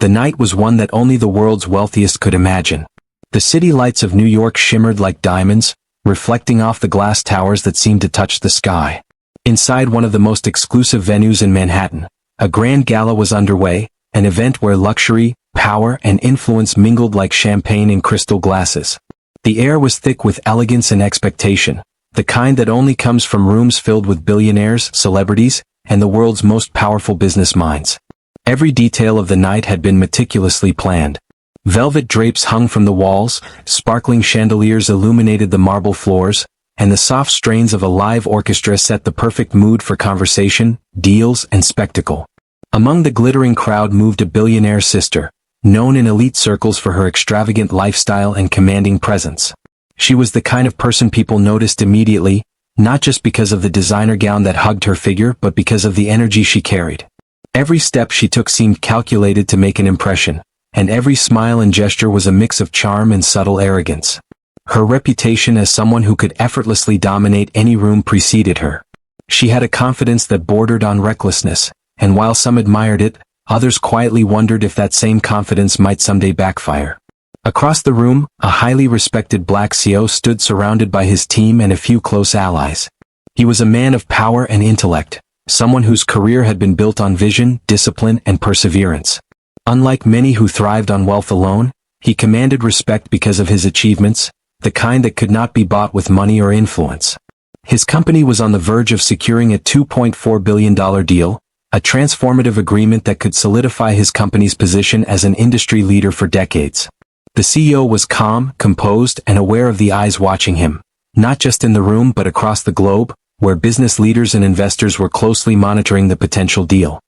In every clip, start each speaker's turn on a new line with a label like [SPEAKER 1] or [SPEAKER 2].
[SPEAKER 1] The night was one that only the world's wealthiest could imagine. The city lights of New York shimmered like diamonds, reflecting off the glass towers that seemed to touch the sky. Inside one of the most exclusive venues in Manhattan, a grand gala was underway, an event where luxury, power, and influence mingled like champagne in crystal glasses. The air was thick with elegance and expectation, the kind that only comes from rooms filled with billionaires, celebrities, and the world's most powerful business minds. Every detail of the night had been meticulously planned. Velvet drapes hung from the walls, sparkling chandeliers illuminated the marble floors, and the soft strains of a live orchestra set the perfect mood for conversation, deals, and spectacle. Among the glittering crowd moved a billionaire sister, known in elite circles for her extravagant lifestyle and commanding presence. She was the kind of person people noticed immediately, not just because of the designer gown that hugged her figure but because of the energy she carried. Every step she took seemed calculated to make an impression, and every smile and gesture was a mix of charm and subtle arrogance. Her reputation as someone who could effortlessly dominate any room preceded her. She had a confidence that bordered on recklessness, and while some admired it, others quietly wondered if that same confidence might someday backfire. Across the room, a highly respected black CEO stood surrounded by his team and a few close allies. He was a man of power and intellect, someone whose career had been built on vision, discipline, and perseverance. Unlike many who thrived on wealth alone, he commanded respect because of his achievements, the kind that could not be bought with money or influence. His company was on the verge of securing a $2.4 billion deal, a transformative agreement that could solidify his company's position as an industry leader for decades. The CEO was calm, composed, and aware of the eyes watching him, not just in the room but across the globe, where business leaders and investors were closely monitoring the potential deal.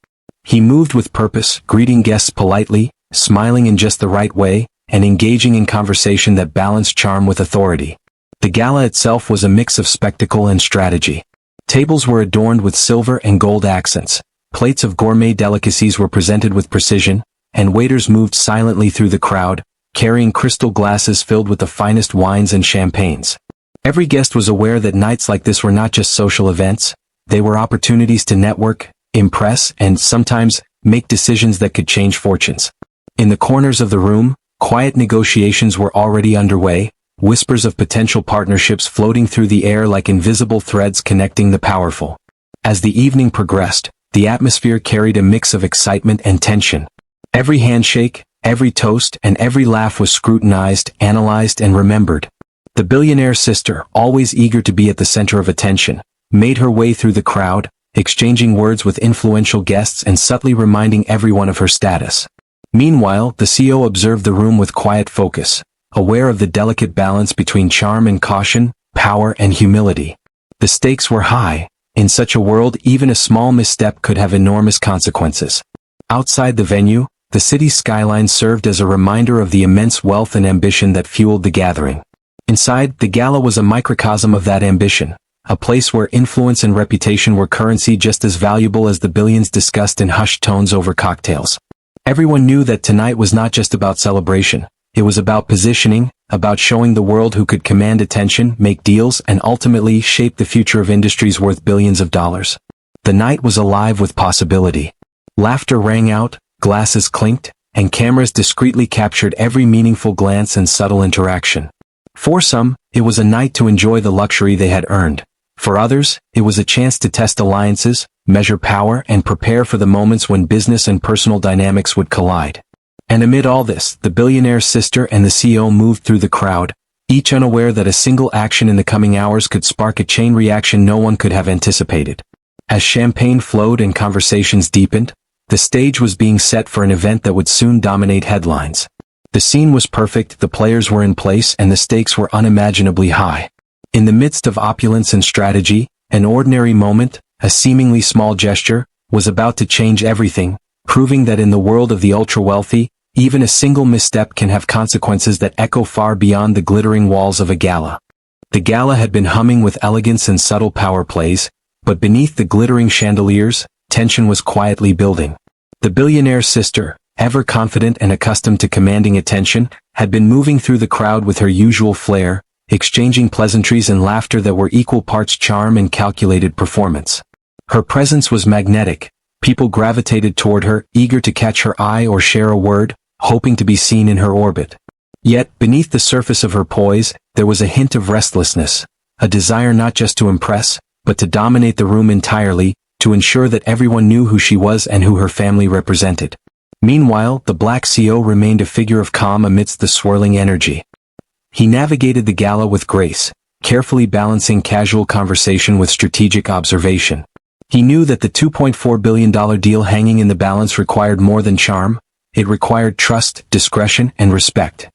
[SPEAKER 1] He moved with purpose, greeting guests politely, smiling in just the right way, and engaging in conversation that balanced charm with authority. The gala itself was a mix of spectacle and strategy. Tables were adorned with silver and gold accents, plates of gourmet delicacies were presented with precision, and waiters moved silently through the crowd, carrying crystal glasses filled with the finest wines and champagnes. Every guest was aware that nights like this were not just social events, they were opportunities to network, impress, and sometimes make decisions that could change fortunes. In the corners of the room, quiet negotiations were already underway, whispers of potential partnerships floating through the air like invisible threads connecting the powerful. As the evening progressed, the atmosphere carried a mix of excitement and tension. Every handshake, every toast, and every laugh was scrutinized, analyzed, and remembered. The billionaire sister, always eager to be at the center of attention, made her way through the crowd, exchanging words with influential guests and subtly reminding everyone of her status. Meanwhile, the CEO observed the room with quiet focus, aware of the delicate balance between charm and caution, power and humility. The stakes were high. In such a world, even a small misstep could have enormous consequences. Outside the venue, the city's skyline served as a reminder of the immense wealth and ambition that fueled the gathering. Inside, the gala was a microcosm of that ambition, a place where influence and reputation were currency just as valuable as the billions discussed in hushed tones over cocktails. Everyone knew that tonight was not just about celebration, it was about positioning, about showing the world who could command attention, make deals, and ultimately shape the future of industries worth billions of dollars. The night was alive with possibility. Laughter rang out, glasses clinked, and cameras discreetly captured every meaningful glance and subtle interaction. For some, it was a night to enjoy the luxury they had earned. For others, it was a chance to test alliances, measure power, and prepare for the moments when business and personal dynamics would collide. And amid all this, the billionaire sister and the CEO moved through the crowd, each unaware that a single action in the coming hours could spark a chain reaction no one could have anticipated. As champagne flowed and conversations deepened, the stage was being set for an event that would soon dominate headlines. The scene was perfect, the players were in place, and the stakes were unimaginably high. In the midst of opulence and strategy, an ordinary moment, a seemingly small gesture, was about to change everything, proving that in the world of the ultra-wealthy, even a single misstep can have consequences that echo far beyond the glittering walls of a gala. The gala had been humming with elegance and subtle power plays, but beneath the glittering chandeliers, tension was quietly building. The billionaire sister, ever confident and accustomed to commanding attention, had been moving through the crowd with her usual flair, exchanging pleasantries and laughter that were equal parts charm and calculated performance. Her presence was magnetic, People gravitated toward her, eager to catch her eye or share a word, hoping to be seen in her orbit. Yet, beneath the surface of her poise, there was a hint of restlessness, a desire not just to impress, but to dominate the room entirely, to ensure that everyone knew who she was and who her family represented. Meanwhile, the Black CO remained a figure of calm amidst the swirling energy. He navigated the gala with grace, carefully balancing casual conversation with strategic observation. He knew that the $2.4 billion deal hanging in the balance required more than charm, it required trust, discretion, and respect.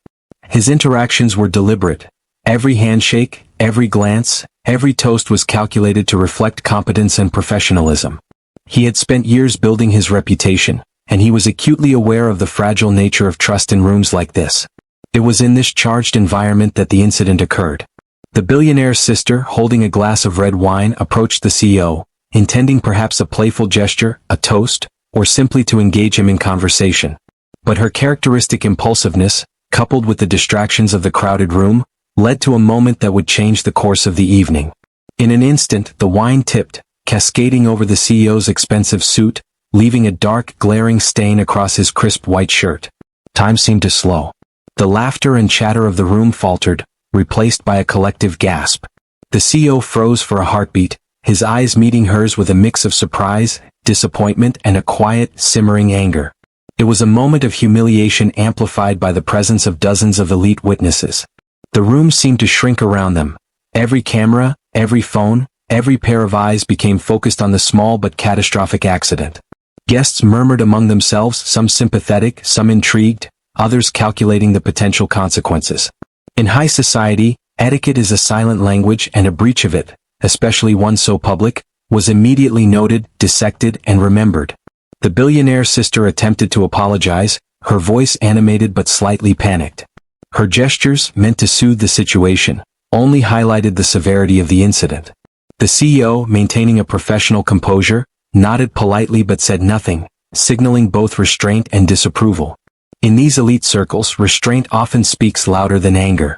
[SPEAKER 1] His interactions were deliberate. Every handshake, every glance, every toast was calculated to reflect competence and professionalism. He had spent years building his reputation, and he was acutely aware of the fragile nature of trust in rooms like this. It was in this charged environment that the incident occurred. The billionaire's sister, holding a glass of red wine, approached the CEO, intending perhaps a playful gesture, a toast, or simply to engage him in conversation. But her characteristic impulsiveness, coupled with the distractions of the crowded room, led to a moment that would change the course of the evening. In an instant, the wine tipped, cascading over the CEO's expensive suit, leaving a dark, glaring stain across his crisp white shirt. Time seemed to slow. The laughter and chatter of the room faltered, replaced by a collective gasp. The CEO froze for a heartbeat, his eyes meeting hers with a mix of surprise, disappointment, and a quiet, simmering anger. It was a moment of humiliation amplified by the presence of dozens of elite witnesses. The room seemed to shrink around them. Every camera, every phone, every pair of eyes became focused on the small but catastrophic accident. Guests murmured among themselves, some sympathetic, some intrigued, others calculating the potential consequences. In high society, etiquette is a silent language, and a breach of it, especially one so public, was immediately noted, dissected, and remembered. The billionaire's sister attempted to apologize, her voice animated but slightly panicked. Her gestures, meant to soothe the situation, only highlighted the severity of the incident. The CEO, maintaining a professional composure, nodded politely but said nothing, signaling both restraint and disapproval. In these elite circles, restraint often speaks louder than anger.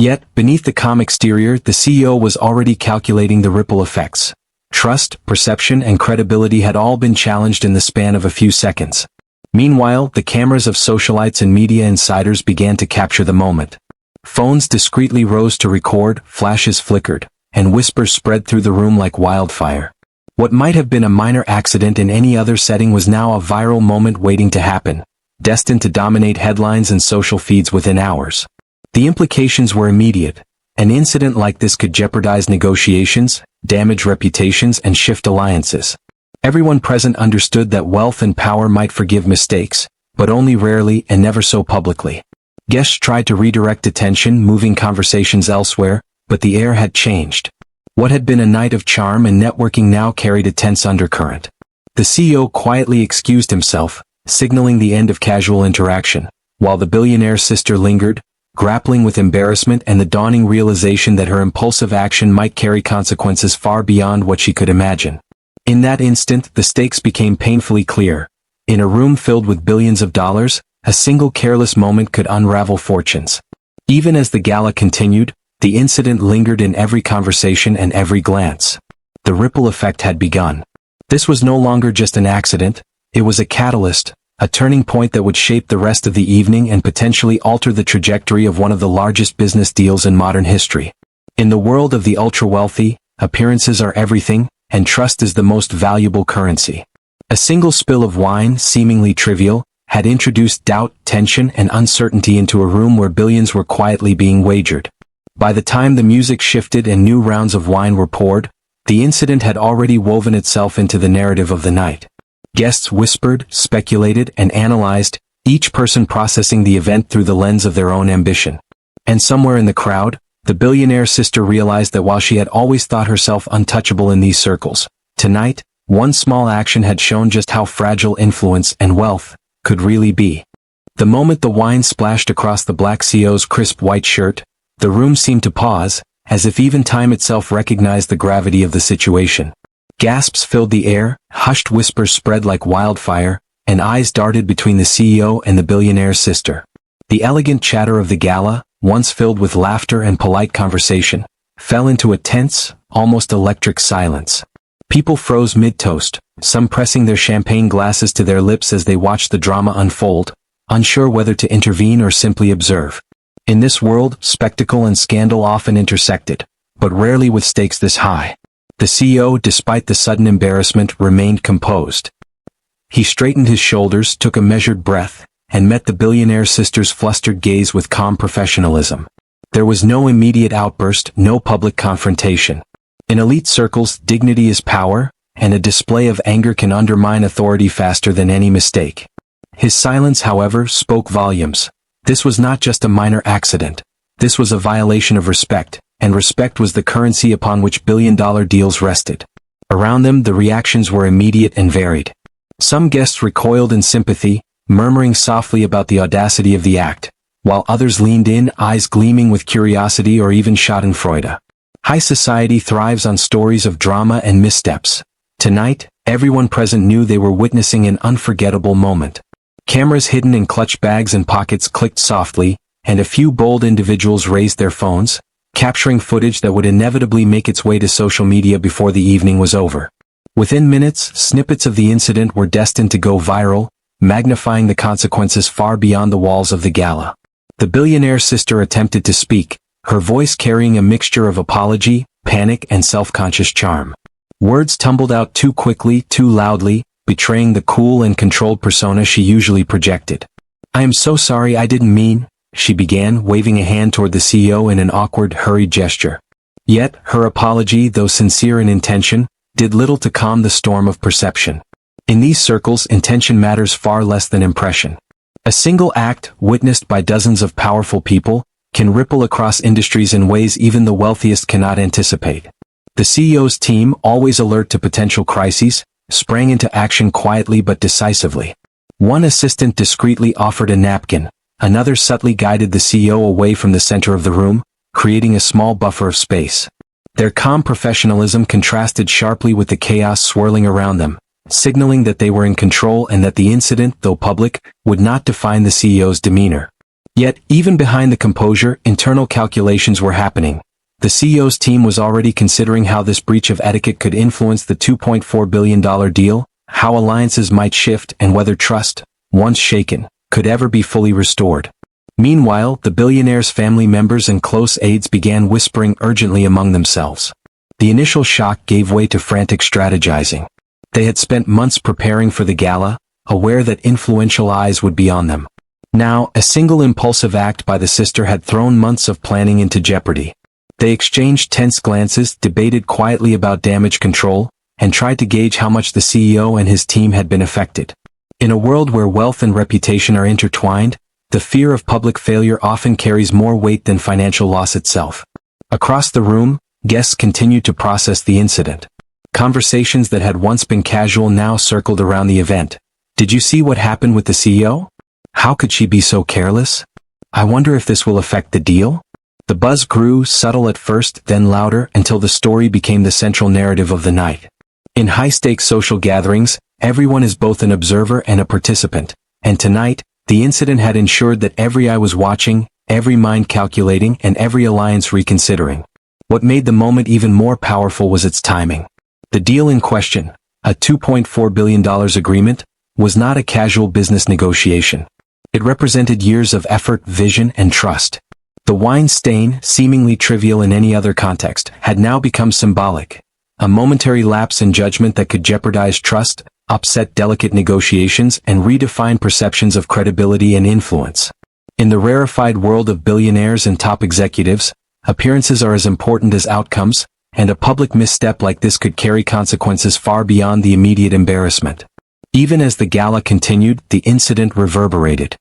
[SPEAKER 1] Yet, beneath the calm exterior, the CEO was already calculating the ripple effects. Trust, perception, and credibility had all been challenged in the span of a few seconds. Meanwhile, the cameras of socialites and media insiders began to capture the moment. Phones discreetly rose to record, flashes flickered, and whispers spread through the room like wildfire. What might have been a minor accident in any other setting was now a viral moment waiting to happen, destined to dominate headlines and social feeds within hours. The implications were immediate. An incident like this could jeopardize negotiations, damage reputations, and shift alliances. Everyone present understood that wealth and power might forgive mistakes, but only rarely and never so publicly. Guests tried to redirect attention, moving conversations elsewhere, but the air had changed. What had been a night of charm and networking now carried a tense undercurrent. The CEO quietly excused himself, signaling the end of casual interaction, while the billionaire's sister lingered, grappling with embarrassment and the dawning realization that her impulsive action might carry consequences far beyond what she could imagine. In that instant, the stakes became painfully clear. In a room filled with billions of dollars, a single careless moment could unravel fortunes. Even as the gala continued, the incident lingered in every conversation and every glance. The ripple effect had begun. This was no longer just an accident, it was a catalyst, a turning point that would shape the rest of the evening and potentially alter the trajectory of one of the largest business deals in modern history. In the world of the ultra-wealthy, appearances are everything, and trust is the most valuable currency. A single spill of wine, seemingly trivial, had introduced doubt, tension, and uncertainty into a room where billions were quietly being wagered. By the time the music shifted and new rounds of wine were poured, the incident had already woven itself into the narrative of the night. Guests whispered, speculated, and analyzed, each person processing the event through the lens of their own ambition. And somewhere in the crowd, the billionaire's sister realized that while she had always thought herself untouchable in these circles, tonight, one small action had shown just how fragile influence and wealth could really be. The moment the wine splashed across the Black CEO's crisp white shirt, the room seemed to pause, as if even time itself recognized the gravity of the situation. Gasps filled the air, hushed whispers spread like wildfire, and eyes darted between the CEO and the billionaire's sister. The elegant chatter of the gala, once filled with laughter and polite conversation, fell into a tense, almost electric silence. People froze mid-toast, some pressing their champagne glasses to their lips as they watched the drama unfold, unsure whether to intervene or simply observe. In this world, spectacle and scandal often intersected, but rarely with stakes this high. The CEO, despite the sudden embarrassment, remained composed. He straightened his shoulders, took a measured breath, and met the billionaire sister's flustered gaze with calm professionalism. There was no immediate outburst, no public confrontation. In elite circles, dignity is power, and a display of anger can undermine authority faster than any mistake. His silence, however, spoke volumes. This was not just a minor accident. This was a violation of respect, and respect was the currency upon which billion-dollar deals rested. Around them, the reactions were immediate and varied. Some guests recoiled in sympathy, murmuring softly about the audacity of the act, while others leaned in, eyes gleaming with curiosity or even schadenfreude. High society thrives on stories of drama and missteps. Tonight, everyone present knew they were witnessing an unforgettable moment. Cameras hidden in clutch bags and pockets clicked softly, and a few bold individuals raised their phones, capturing footage that would inevitably make its way to social media before the evening was over. Within minutes, snippets of the incident were destined to go viral, magnifying the consequences far beyond the walls of the gala. The billionaire sister attempted to speak, her voice carrying a mixture of apology, panic, and self-conscious charm. Words tumbled out too quickly, too loudly, betraying the cool and controlled persona she usually projected. "I am so sorry, I didn't mean," she began, waving a hand toward the CEO in an awkward, hurried gesture. Yet, her apology, though sincere in intention, did little to calm the storm of perception. In these circles, intention matters far less than impression. A single act, witnessed by dozens of powerful people, can ripple across industries in ways even the wealthiest cannot anticipate. The CEO's team, always alert to potential crises, sprang into action quietly but decisively. One assistant discreetly offered a napkin, another subtly guided the CEO away from the center of the room, creating a small buffer of space. Their calm professionalism contrasted sharply with the chaos swirling around them, signaling that they were in control and that the incident, though public, would not define the CEO's demeanor. Yet, even behind the composure, internal calculations were happening. The CEO's team was already considering how this breach of etiquette could influence the $2.4 billion deal, how alliances might shift, and whether trust, once shaken, could ever be fully restored. Meanwhile, the billionaire's family members and close aides began whispering urgently among themselves. The initial shock gave way to frantic strategizing. They had spent months preparing for the gala, aware that influential eyes would be on them. Now, a single impulsive act by the sister had thrown months of planning into jeopardy. They exchanged tense glances, debated quietly about damage control, and tried to gauge how much the CEO and his team had been affected. In a world where wealth and reputation are intertwined, the fear of public failure often carries more weight than financial loss itself. Across the room, guests continued to process the incident. Conversations that had once been casual now circled around the event. "Did you see what happened with the CEO? How could she be so careless? I wonder if this will affect the deal?" The buzz grew, subtle at first, then louder, until the story became the central narrative of the night. In high-stakes social gatherings, everyone is both an observer and a participant, and tonight, the incident had ensured that every eye was watching, every mind calculating, and every alliance reconsidering. What made the moment even more powerful was its timing. The deal in question, a $2.4 billion agreement, was not a casual business negotiation. It represented years of effort, vision, and trust. The wine stain, seemingly trivial in any other context, had now become symbolic. A momentary lapse in judgment that could jeopardize trust, upset delicate negotiations, and redefine perceptions of credibility and influence. In the rarefied world of billionaires and top executives, appearances are as important as outcomes, and a public misstep like this could carry consequences far beyond the immediate embarrassment. Even as the gala continued, the incident reverberated.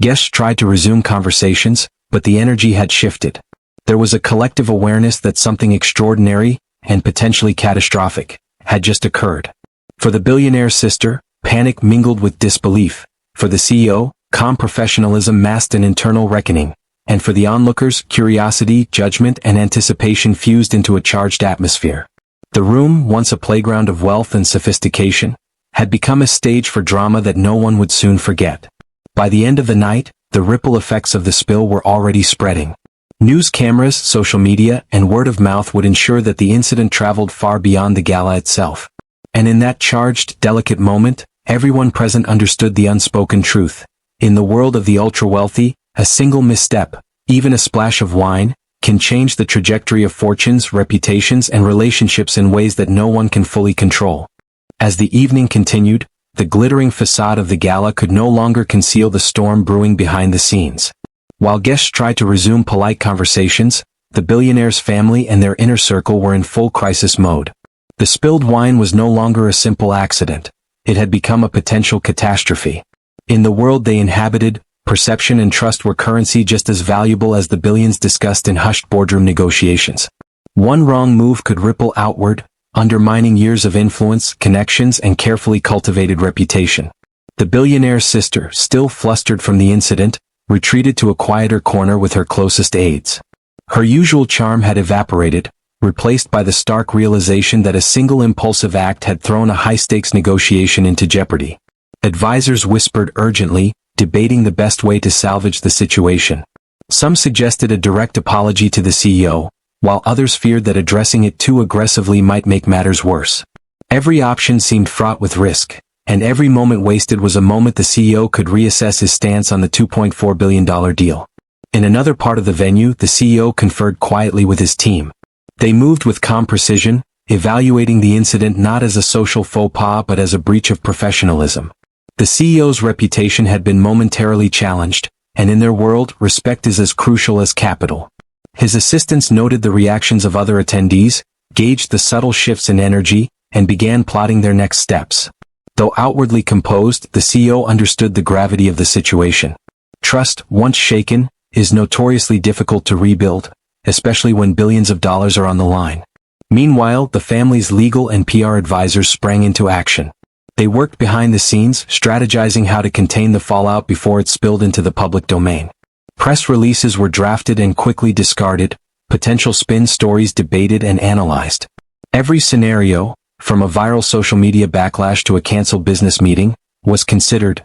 [SPEAKER 1] Guests tried to resume conversations, but the energy had shifted. There was a collective awareness that something extraordinary, and potentially catastrophic, had just occurred. For the billionaire sister, panic mingled with disbelief. For the CEO, calm professionalism masked an internal reckoning. And for the onlookers, curiosity, judgment, and anticipation fused into a charged atmosphere. The room, once a playground of wealth and sophistication, had become a stage for drama that no one would soon forget. By the end of the night, the ripple effects of the spill were already spreading. News cameras, social media, and word of mouth would ensure that the incident traveled far beyond the gala itself. And in that charged, delicate moment, everyone present understood the unspoken truth. In the world of the ultra-wealthy, a single misstep, even a splash of wine, can change the trajectory of fortunes, reputations, and relationships in ways that no one can fully control. As the evening continued, the glittering facade of the gala could no longer conceal the storm brewing behind the scenes. While guests tried to resume polite conversations, the billionaire's family and their inner circle were in full crisis mode. The spilled wine was no longer a simple accident. It had become a potential catastrophe. In the world they inhabited, perception and trust were currency just as valuable as the billions discussed in hushed boardroom negotiations. One wrong move could ripple outward, undermining years of influence, connections, and carefully cultivated reputation. The billionaire's sister, still flustered from the incident, retreated to a quieter corner with her closest aides. Her usual charm had evaporated, replaced by the stark realization that a single impulsive act had thrown a high-stakes negotiation into jeopardy. Advisors whispered urgently, debating the best way to salvage the situation. Some suggested a direct apology to the CEO, while others feared that addressing it too aggressively might make matters worse. Every option seemed fraught with risk, and every moment wasted was a moment the CEO could reassess his stance on the $2.4 billion deal. In another part of the venue, the CEO conferred quietly with his team. They moved with calm precision, evaluating the incident not as a social faux pas but as a breach of professionalism. The CEO's reputation had been momentarily challenged, and in their world, respect is as crucial as capital. His assistants noted the reactions of other attendees, gauged the subtle shifts in energy, and began plotting their next steps. Though outwardly composed, the CEO understood the gravity of the situation. Trust, once shaken, is notoriously difficult to rebuild, especially when billions of dollars are on the line. Meanwhile, the family's legal and PR advisors sprang into action. They worked behind the scenes, strategizing how to contain the fallout before it spilled into the public domain. Press releases were drafted and quickly discarded, potential spin stories debated and analyzed. Every scenario, from a viral social media backlash to a canceled business meeting, was considered.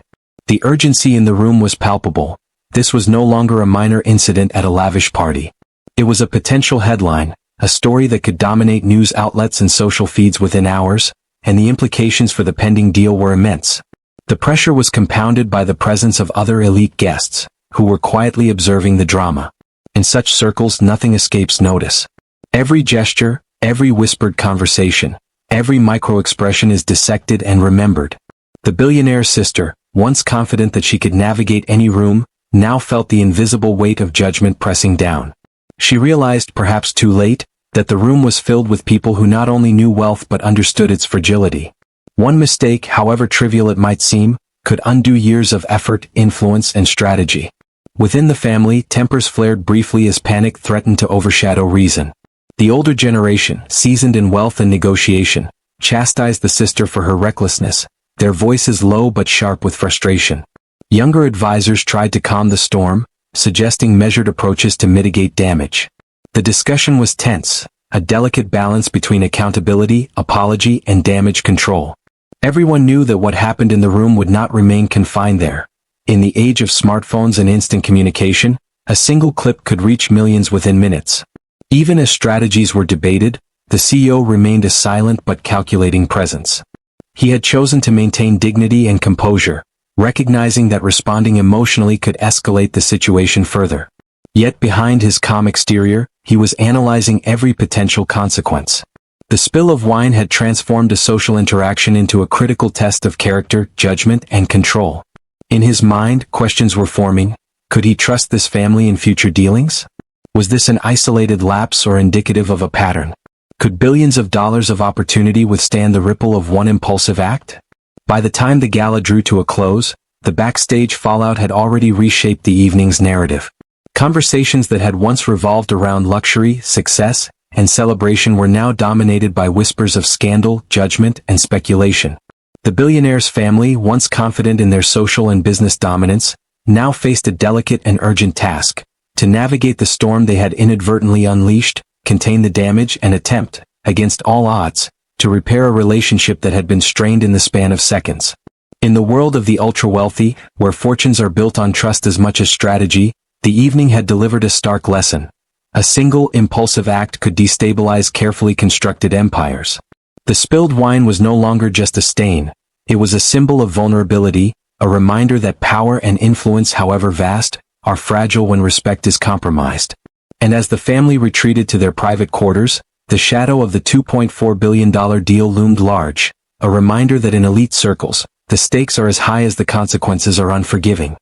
[SPEAKER 1] The urgency in the room was palpable. This was no longer a minor incident at a lavish party. It was a potential headline, a story that could dominate news outlets and social feeds within hours, and the implications for the pending deal were immense. The pressure was compounded by the presence of other elite guests, who were quietly observing the drama. In such circles, nothing escapes notice. Every gesture, every whispered conversation, every micro-expression is dissected and remembered. The billionaire's sister, once confident that she could navigate any room, now felt the invisible weight of judgment pressing down. She realized, perhaps too late, that the room was filled with people who not only knew wealth but understood its fragility. One mistake, however trivial it might seem, could undo years of effort, influence, and strategy. Within the family, tempers flared briefly as panic threatened to overshadow reason. The older generation, seasoned in wealth and negotiation, chastised the sister for her recklessness, their voices low but sharp with frustration. Younger advisors tried to calm the storm, suggesting measured approaches to mitigate damage. The discussion was tense, a delicate balance between accountability, apology, and damage control. Everyone knew that what happened in the room would not remain confined there. In the age of smartphones and instant communication, a single clip could reach millions within minutes. Even as strategies were debated, the CEO remained a silent but calculating presence. He had chosen to maintain dignity and composure, recognizing that responding emotionally could escalate the situation further. Yet behind his calm exterior, he was analyzing every potential consequence. The spill of wine had transformed a social interaction into a critical test of character, judgment, and control. In his mind, questions were forming. Could he trust this family in future dealings? Was this an isolated lapse or indicative of a pattern? Could billions of dollars of opportunity withstand the ripple of one impulsive act? By the time the gala drew to a close, the backstage fallout had already reshaped the evening's narrative. Conversations that had once revolved around luxury, success, and celebration were now dominated by whispers of scandal, judgment, and speculation. The billionaire's family, once confident in their social and business dominance, now faced a delicate and urgent task: to navigate the storm they had inadvertently unleashed, contain the damage, and attempt, against all odds, to repair a relationship that had been strained in the span of seconds. In the world of the ultra-wealthy, where fortunes are built on trust as much as strategy, the evening had delivered a stark lesson. A single impulsive act could destabilize carefully constructed empires. The spilled wine was no longer just a stain. It was a symbol of vulnerability, a reminder that power and influence, however vast, are fragile when respect is compromised. And as the family retreated to their private quarters, the shadow of the $2.4 billion deal loomed large, a reminder that in elite circles, the stakes are as high as the consequences are unforgiving.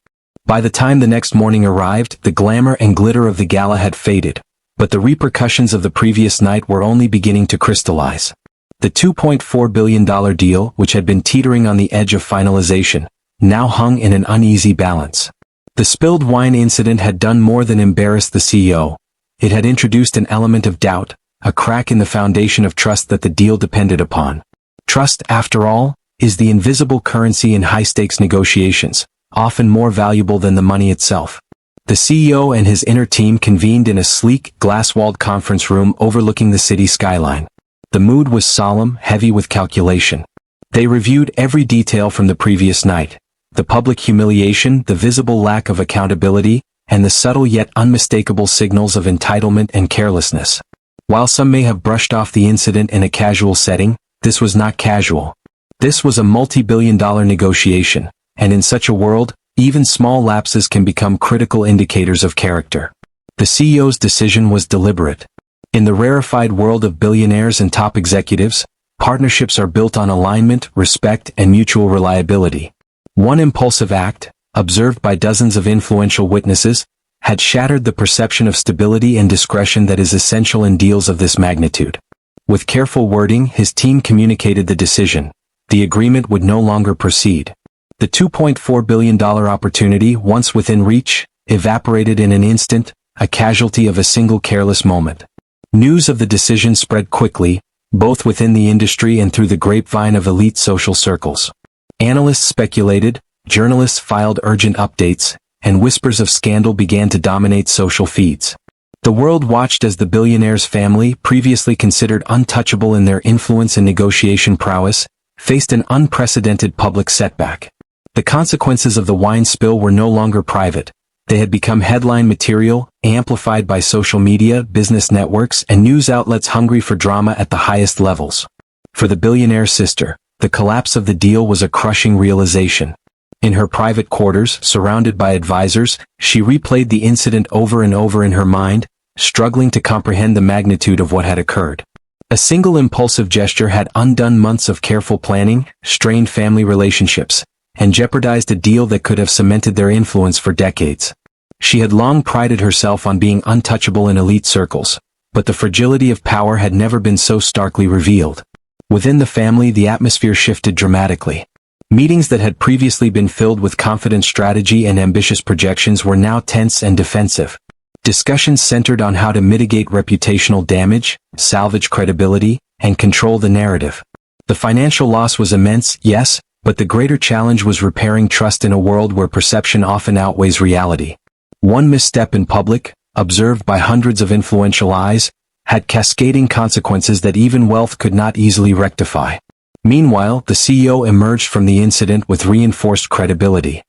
[SPEAKER 1] By the time the next morning arrived, the glamour and glitter of the gala had faded, but the repercussions of the previous night were only beginning to crystallize. The $2.4 billion deal, which had been teetering on the edge of finalization, now hung in an uneasy balance. The spilled wine incident had done more than embarrass the CEO. It had introduced an element of doubt, a crack in the foundation of trust that the deal depended upon. Trust, after all, is the invisible currency in high-stakes negotiations, often more valuable than the money itself. The CEO and his inner team convened in a sleek, glass-walled conference room overlooking the city skyline. The mood was solemn, heavy with calculation. They reviewed every detail from the previous night: the public humiliation, the visible lack of accountability, and the subtle yet unmistakable signals of entitlement and carelessness. While some may have brushed off the incident in a casual setting, this was not casual. This was a multi-billion-dollar negotiation, and in such a world, even small lapses can become critical indicators of character. The CEO's decision was deliberate. In the rarefied world of billionaires and top executives, partnerships are built on alignment, respect, and mutual reliability. One impulsive act, observed by dozens of influential witnesses, had shattered the perception of stability and discretion that is essential in deals of this magnitude. With careful wording, his team communicated the decision. The agreement would no longer proceed. The $2.4 billion opportunity, once within reach, evaporated in an instant, a casualty of a single careless moment. News of the decision spread quickly, both within the industry and through the grapevine of elite social circles. Analysts speculated, journalists filed urgent updates, and whispers of scandal began to dominate social feeds. The world watched as the Billionaire's family, previously considered untouchable in their influence and negotiation prowess, faced an unprecedented public setback. The consequences of the wine spill were no longer private. They had become headline material, amplified by social media, business networks, and news outlets hungry for drama at the highest levels. For the Billionaire's sister, the collapse of the deal was a crushing realization. In her private quarters, surrounded by advisors, she replayed the incident over and over in her mind, struggling to comprehend the magnitude of what had occurred. A single impulsive gesture had undone months of careful planning, strained family relationships, and jeopardized a deal that could have cemented their influence for decades. She had long prided herself on being untouchable in elite circles, but the fragility of power had never been so starkly revealed. Within the family, the atmosphere shifted dramatically. Meetings that had previously been filled with confident strategy and ambitious projections were now tense and defensive. Discussions centered on how to mitigate reputational damage, salvage credibility, and control the narrative. The financial loss was immense, yes, but the greater challenge was repairing trust in a world where perception often outweighs reality. One misstep in public, observed by hundreds of influential eyes, had cascading consequences that even wealth could not easily rectify. Meanwhile, the CEO emerged from the incident with reinforced credibility.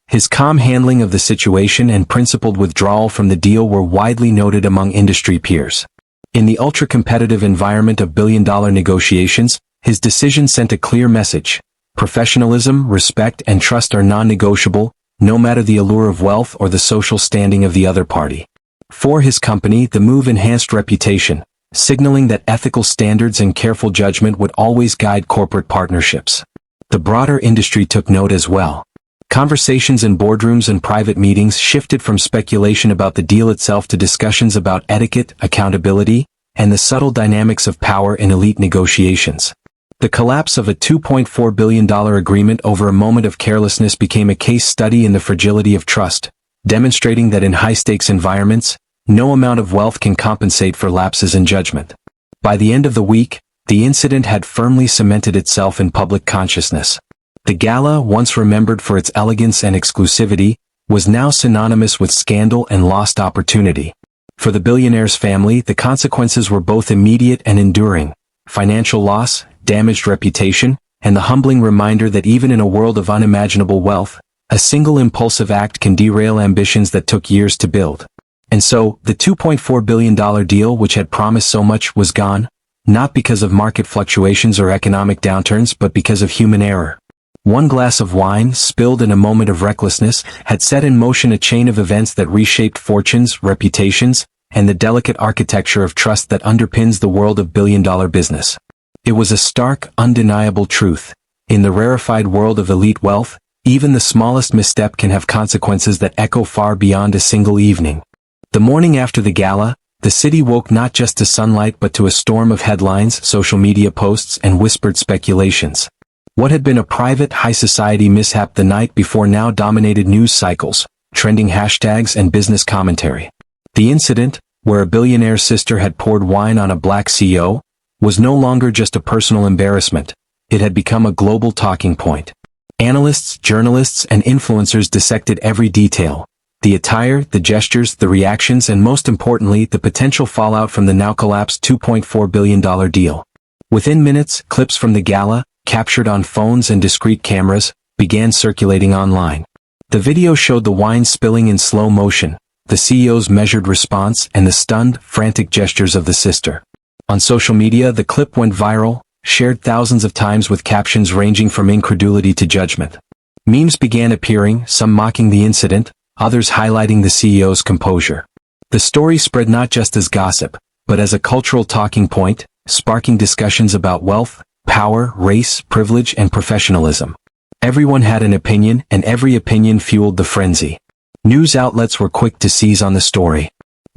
[SPEAKER 1] His calm handling of the situation and principled withdrawal from the deal were widely noted among industry peers. In the ultra-competitive environment of billion-dollar negotiations, his decision sent a clear message. Professionalism, respect, and trust are non-negotiable, no matter the allure of wealth or the social standing of the other party. For his company, the move enhanced reputation, signaling that ethical standards and careful judgment would always guide corporate partnerships. The broader industry took note as well. Conversations in boardrooms and private meetings shifted from speculation about the deal itself to discussions about etiquette, accountability, and the subtle dynamics of power in elite negotiations. The collapse of a $2.4 billion agreement over a moment of carelessness became a case study in the fragility of trust, demonstrating that in high-stakes environments, no amount of wealth can compensate for lapses in judgment. By the end of the week, the incident had firmly cemented itself in public consciousness. The gala, once remembered for its elegance and exclusivity, was now synonymous with scandal and lost opportunity. For the Billionaire's family, the consequences were both immediate and enduring: financial loss, damaged reputation, and the humbling reminder that even in a world of unimaginable wealth, a single impulsive act can derail ambitions that took years to build. And so, the $2.4 billion deal, which had promised so much, was gone, not because of market fluctuations or economic downturns but because of human error. One glass of wine, spilled in a moment of recklessness, had set in motion a chain of events that reshaped fortunes, reputations, and the delicate architecture of trust that underpins the world of billion-dollar business. It was a stark, undeniable truth. In the rarefied world of elite wealth, even the smallest misstep can have consequences that echo far beyond a single evening. The morning after the gala, the city woke not just to sunlight but to a storm of headlines, social media posts, and whispered speculations. What had been a private, high-society mishap the night before now dominated news cycles, trending hashtags, and business commentary. The incident, where a billionaire's sister had poured wine on a black CEO, was no longer just a personal embarrassment. It had become a global talking point. Analysts, journalists, and influencers dissected every detail: the attire, the gestures, the reactions, and most importantly, the potential fallout from the now collapsed $2.4 billion deal. Within minutes, clips from the gala, captured on phones and discreet cameras, began circulating online. The video showed the wine spilling in slow motion, the CEO's measured response, and the stunned, frantic gestures of the sister. On social media, the clip went viral, shared thousands of times with captions ranging from incredulity to judgment. Memes began appearing, some mocking the incident, others highlighting the CEO's composure. The story spread not just as gossip, but as a cultural talking point, sparking discussions about wealth, power, race, privilege, and professionalism. Everyone had an opinion, and every opinion fueled the frenzy. News outlets were quick to seize on the story.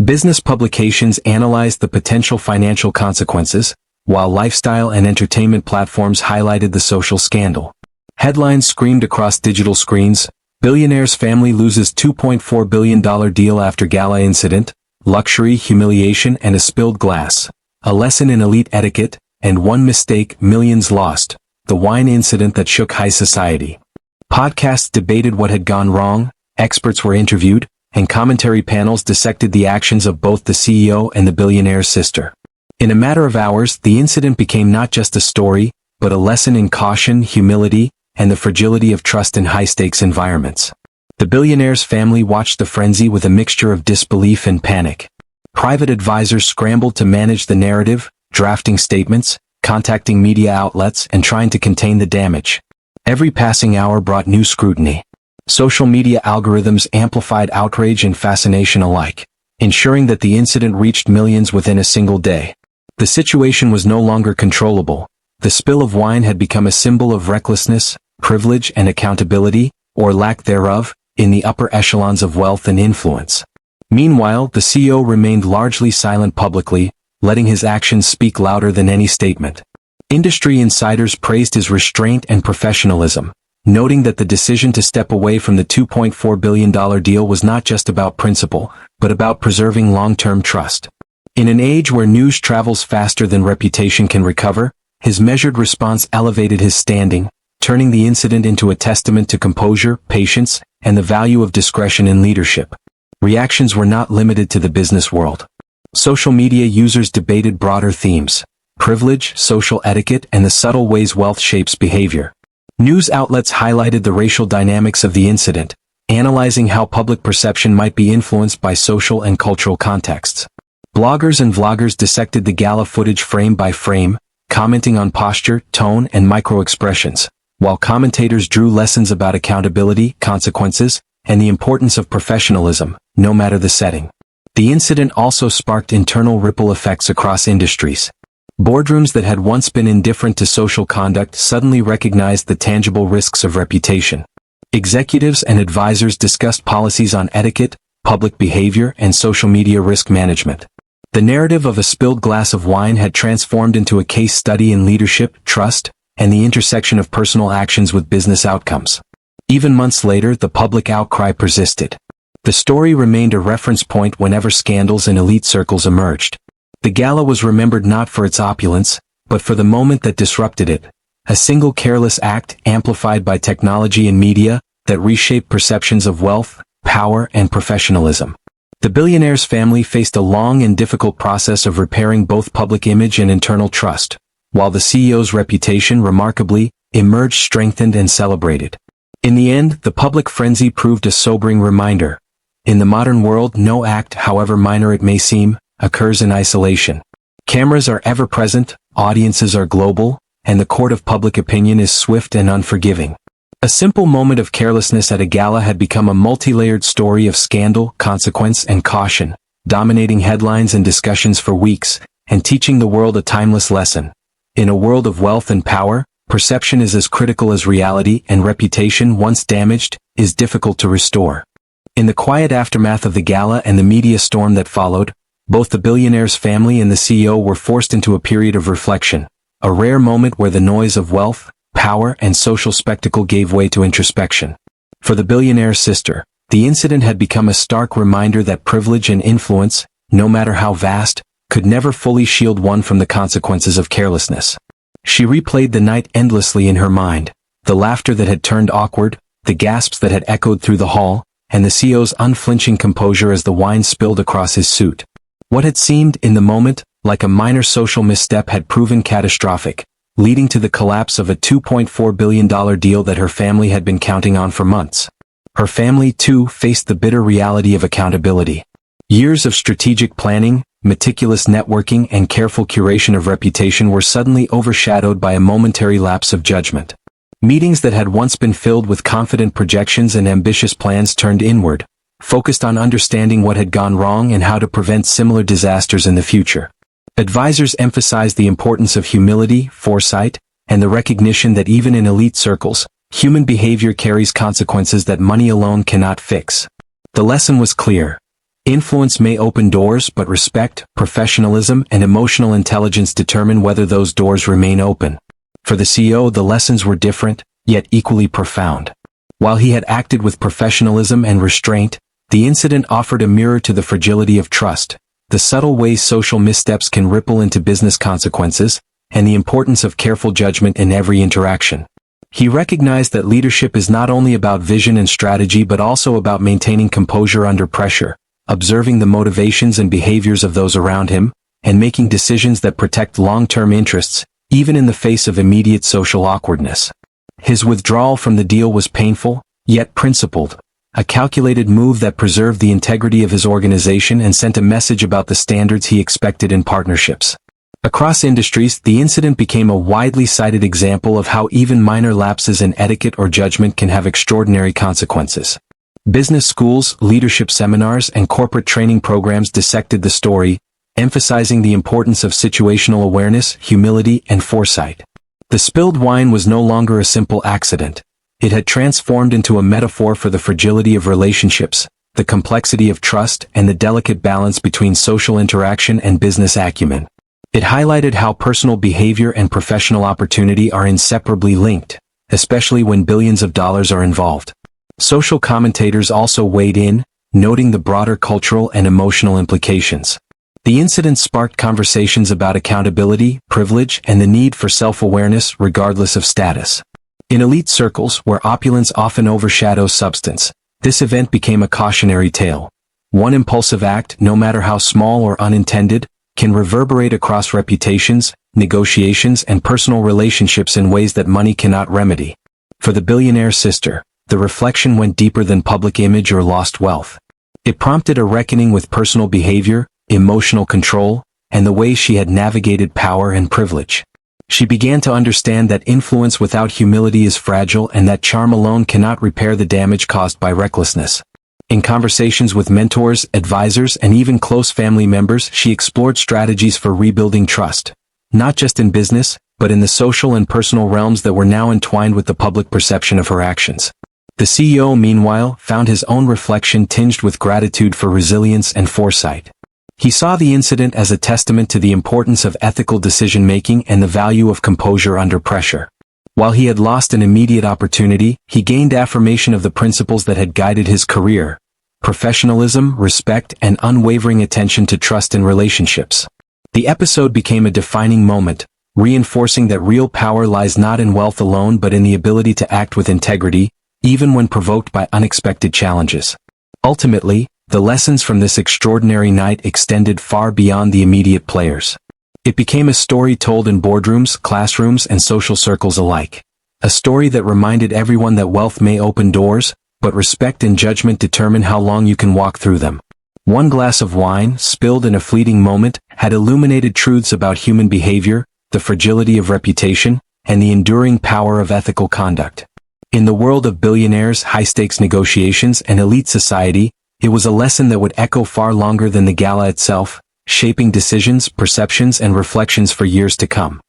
[SPEAKER 1] Business publications analyzed the potential financial consequences, while lifestyle and entertainment platforms highlighted the social scandal. Headlines screamed across digital screens: "Billionaire's family loses $2.4 billion deal after gala incident, luxury, humiliation, and a spilled glass. A lesson in elite etiquette, and one mistake, millions lost. The wine incident that shook high society." Podcasts debated what had gone wrong, experts were interviewed, and commentary panels dissected the actions of both the CEO and the billionaire's sister. In a matter of hours, the incident became not just a story, but a lesson in caution, humility, and the fragility of trust in high-stakes environments. The billionaire's family watched the frenzy with a mixture of disbelief and panic. Private advisors scrambled to manage the narrative, drafting statements, contacting media outlets, and trying to contain the damage. Every passing hour brought new scrutiny. Social media algorithms amplified outrage and fascination alike, ensuring that the incident reached millions within a single day. The situation was no longer controllable. The spill of wine had become a symbol of recklessness, privilege, and accountability, or lack thereof, in the upper echelons of wealth and influence. Meanwhile, the CEO remained largely silent publicly, letting his actions speak louder than any statement. Industry insiders praised his restraint and professionalism, noting that the decision to step away from the $2.4 billion deal was not just about principle, but about preserving long-term trust. In an age where news travels faster than reputation can recover, his measured response elevated his standing, turning the incident into a testament to composure, patience, and the value of discretion in leadership. Reactions were not limited to the business world. Social media users debated broader themes: privilege, social etiquette, and the subtle ways wealth shapes behavior. News outlets highlighted the racial dynamics of the incident, analyzing how public perception might be influenced by social and cultural contexts. Bloggers and vloggers dissected the gala footage frame by frame, commenting on posture, tone, and micro-expressions, while commentators drew lessons about accountability, consequences, and the importance of professionalism, no matter the setting. The incident also sparked internal ripple effects across industries. Boardrooms that had once been indifferent to social conduct suddenly recognized the tangible risks of reputation. Executives and advisors discussed policies on etiquette, public behavior, and social media risk management. The narrative of a spilled glass of wine had transformed into a case study in leadership, trust, and the intersection of personal actions with business outcomes. Even months later, the public outcry persisted. The story remained a reference point whenever scandals in elite circles emerged. The gala was remembered not for its opulence, but for the moment that disrupted it, a single careless act amplified by technology and media that reshaped perceptions of wealth, power, and professionalism. The billionaire's family faced a long and difficult process of repairing both public image and internal trust, while the CEO's reputation remarkably emerged strengthened and celebrated. In the end, the public frenzy proved a sobering reminder. In the modern world, no act, however minor it may seem, occurs in isolation. Cameras are ever present, audiences are global, and the court of public opinion is swift and unforgiving. A simple moment of carelessness at a gala had become a multi-layered story of scandal, consequence, and caution, dominating headlines and discussions for weeks, and teaching the world a timeless lesson. In a world of wealth and power, perception is as critical as reality, and reputation, once damaged, is difficult to restore. In the quiet aftermath of the gala and the media storm that followed, both the billionaire's family and the CEO were forced into a period of reflection, a rare moment where the noise of wealth, power, and social spectacle gave way to introspection. For the billionaire's sister, the incident had become a stark reminder that privilege and influence, no matter how vast, could never fully shield one from the consequences of carelessness. She replayed the night endlessly in her mind, the laughter that had turned awkward, the gasps that had echoed through the hall, and the CEO's unflinching composure as the wine spilled across his suit. What had seemed, in the moment, like a minor social misstep had proven catastrophic, leading to the collapse of a $2.4 billion deal that her family had been counting on for months. Her family, too, faced the bitter reality of accountability. Years of strategic planning, meticulous networking, and careful curation of reputation were suddenly overshadowed by a momentary lapse of judgment. Meetings that had once been filled with confident projections and ambitious plans turned inward, focused on understanding what had gone wrong and how to prevent similar disasters in the future. Advisors emphasized the importance of humility, foresight, and the recognition that even in elite circles, human behavior carries consequences that money alone cannot fix. The lesson was clear. Influence may open doors, but respect, professionalism, and emotional intelligence determine whether those doors remain open. For the CEO, the lessons were different, yet equally profound. While he had acted with professionalism and restraint, the incident offered a mirror to the fragility of trust, the subtle ways social missteps can ripple into business consequences, and the importance of careful judgment in every interaction. He recognized that leadership is not only about vision and strategy but also about maintaining composure under pressure, observing the motivations and behaviors of those around him, and making decisions that protect long-term interests, even in the face of immediate social awkwardness. His withdrawal from the deal was painful, yet principled, a calculated move that preserved the integrity of his organization and sent a message about the standards he expected in partnerships. Across industries, the incident became a widely cited example of how even minor lapses in etiquette or judgment can have extraordinary consequences. Business schools, leadership seminars, and corporate training programs dissected the story, emphasizing the importance of situational awareness, humility, and foresight. The spilled wine was no longer a simple accident. It had transformed into a metaphor for the fragility of relationships, the complexity of trust, and the delicate balance between social interaction and business acumen. It highlighted how personal behavior and professional opportunity are inseparably linked, especially when billions of dollars are involved. Social commentators also weighed in, noting the broader cultural and emotional implications. The incident sparked conversations about accountability, privilege, and the need for self-awareness regardless of status. In elite circles, where opulence often overshadows substance, this event became a cautionary tale. One impulsive act, no matter how small or unintended, can reverberate across reputations, negotiations, and personal relationships in ways that money cannot remedy. For the billionaire's sister, the reflection went deeper than public image or lost wealth. It prompted a reckoning with personal behavior, emotional control, and the way she had navigated power and privilege. She began to understand that influence without humility is fragile and that charm alone cannot repair the damage caused by recklessness. In conversations with mentors, advisors, and even close family members, she explored strategies for rebuilding trust, not just in business, but in the social and personal realms that were now entwined with the public perception of her actions. The CEO, meanwhile, found his own reflection tinged with gratitude for resilience and foresight. He saw the incident as a testament to the importance of ethical decision-making and the value of composure under pressure. While he had lost an immediate opportunity, he gained affirmation of the principles that had guided his career: professionalism, respect, and unwavering attention to trust in relationships. The episode became a defining moment, reinforcing that real power lies not in wealth alone but in the ability to act with integrity, even when provoked by unexpected challenges. Ultimately, the lessons from this extraordinary night extended far beyond the immediate players. It became a story told in boardrooms, classrooms, and social circles alike. A story that reminded everyone that wealth may open doors, but respect and judgment determine how long you can walk through them. One glass of wine, spilled in a fleeting moment, had illuminated truths about human behavior, the fragility of reputation, and the enduring power of ethical conduct. In the world of billionaires, high-stakes negotiations, and elite society, it was a lesson that would echo far longer than the gala itself, shaping decisions, perceptions, and reflections for years to come.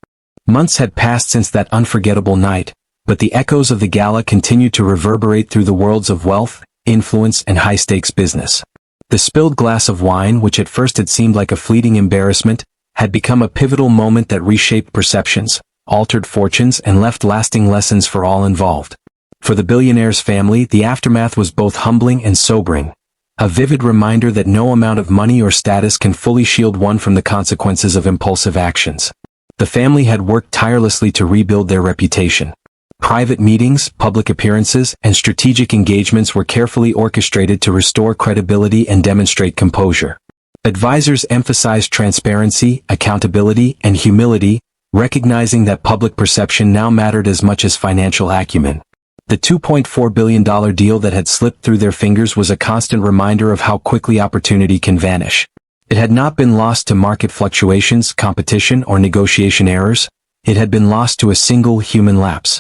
[SPEAKER 1] Months had passed since that unforgettable night, but the echoes of the gala continued to reverberate through the worlds of wealth, influence, and high-stakes business. The spilled glass of wine, which at first had seemed like a fleeting embarrassment, had become a pivotal moment that reshaped perceptions, altered fortunes, and left lasting lessons for all involved. For the billionaire's family, the aftermath was both humbling and sobering, a vivid reminder that no amount of money or status can fully shield one from the consequences of impulsive actions. The family had worked tirelessly to rebuild their reputation. Private meetings, public appearances, and strategic engagements were carefully orchestrated to restore credibility and demonstrate composure. Advisors emphasized transparency, accountability, and humility, recognizing that public perception now mattered as much as financial acumen. The $2.4 billion deal that had slipped through their fingers was a constant reminder of how quickly opportunity can vanish. It had not been lost to market fluctuations, competition, or negotiation errors. It had been lost to a single human lapse.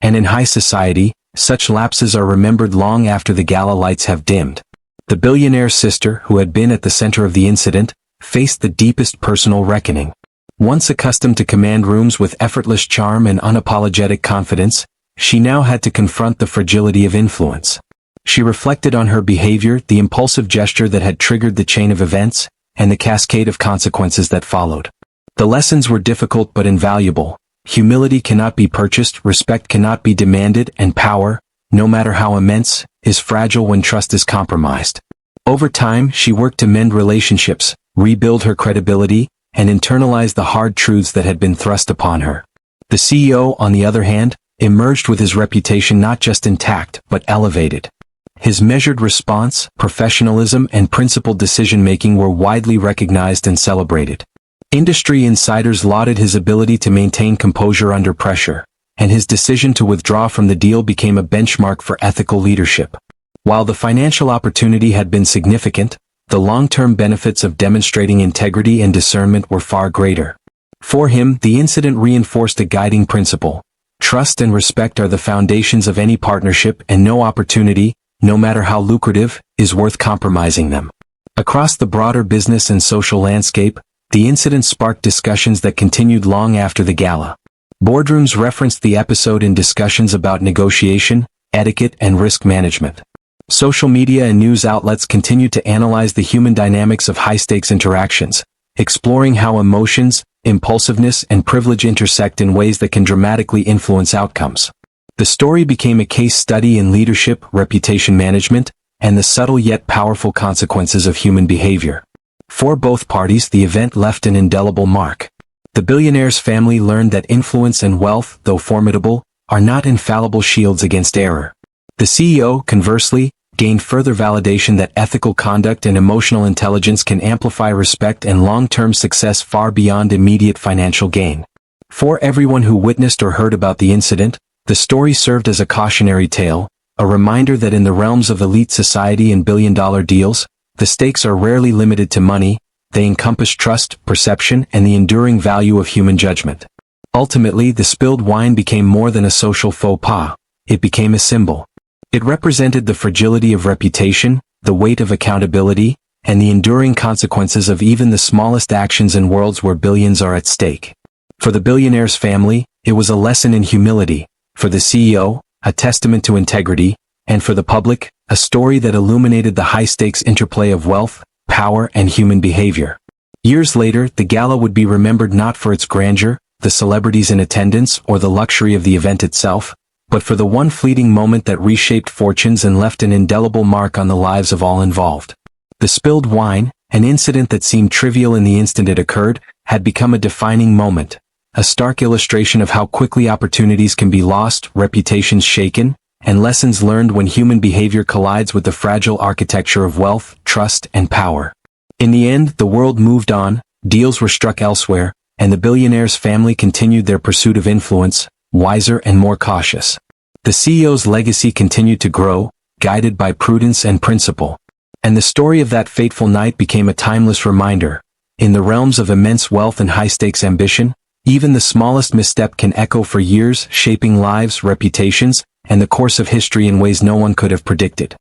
[SPEAKER 1] And in high society, such lapses are remembered long after the gala lights have dimmed. The billionaire's sister, who had been at the center of the incident, faced the deepest personal reckoning. Once accustomed to command rooms with effortless charm and unapologetic confidence, she now had to confront the fragility of influence. She reflected on her behavior, the impulsive gesture that had triggered the chain of events, and the cascade of consequences that followed. The lessons were difficult but invaluable. Humility cannot be purchased, respect cannot be demanded, and power, no matter how immense, is fragile when trust is compromised. Over time, she worked to mend relationships, rebuild her credibility, and internalize the hard truths that had been thrust upon her. The CEO, on the other hand, emerged with his reputation not just intact, but elevated. His measured response, professionalism, and principled decision-making were widely recognized and celebrated. Industry insiders lauded his ability to maintain composure under pressure, and his decision to withdraw from the deal became a benchmark for ethical leadership. While the financial opportunity had been significant, the long-term benefits of demonstrating integrity and discernment were far greater. For him, the incident reinforced a guiding principle. Trust and respect are the foundations of any partnership, and no opportunity, no matter how lucrative, is worth compromising them. Across the broader business and social landscape, the incident sparked discussions that continued long after the gala. Boardrooms referenced the episode in discussions about negotiation, etiquette, and risk management. Social media and news outlets continued to analyze the human dynamics of high-stakes interactions, exploring how emotions, impulsiveness, and privilege intersect in ways that can dramatically influence outcomes. The story became a case study in leadership, reputation management, and the subtle yet powerful consequences of human behavior. For both parties, the event left an indelible mark. The billionaire's family learned that influence and wealth, though formidable, are not infallible shields against error. The CEO, conversely, gained further validation that ethical conduct and emotional intelligence can amplify respect and long-term success far beyond immediate financial gain. For everyone who witnessed or heard about the incident, the story served as a cautionary tale, a reminder that in the realms of elite society and billion-dollar deals, the stakes are rarely limited to money. They encompass trust, perception, and the enduring value of human judgment. Ultimately, the spilled wine became more than a social faux pas. It became a symbol. It represented the fragility of reputation, the weight of accountability, and the enduring consequences of even the smallest actions in worlds where billions are at stake. For the billionaire's family, it was a lesson in humility. For the CEO, a testament to integrity, and for the public, a story that illuminated the high-stakes interplay of wealth, power, and human behavior. Years later, the gala would be remembered not for its grandeur, the celebrities in attendance, or the luxury of the event itself, but for the one fleeting moment that reshaped fortunes and left an indelible mark on the lives of all involved. The spilled wine, an incident that seemed trivial in the instant it occurred, had become a defining moment, a stark illustration of how quickly opportunities can be lost, reputations shaken, and lessons learned when human behavior collides with the fragile architecture of wealth, trust, and power. In the end, the world moved on, deals were struck elsewhere, and the billionaire's family continued their pursuit of influence, wiser and more cautious. The CEO's legacy continued to grow, guided by prudence and principle. And the story of that fateful night became a timeless reminder. In the realms of immense wealth and high-stakes ambition, even the smallest misstep can echo for years, shaping lives, reputations, and the course of history in ways no one could have predicted.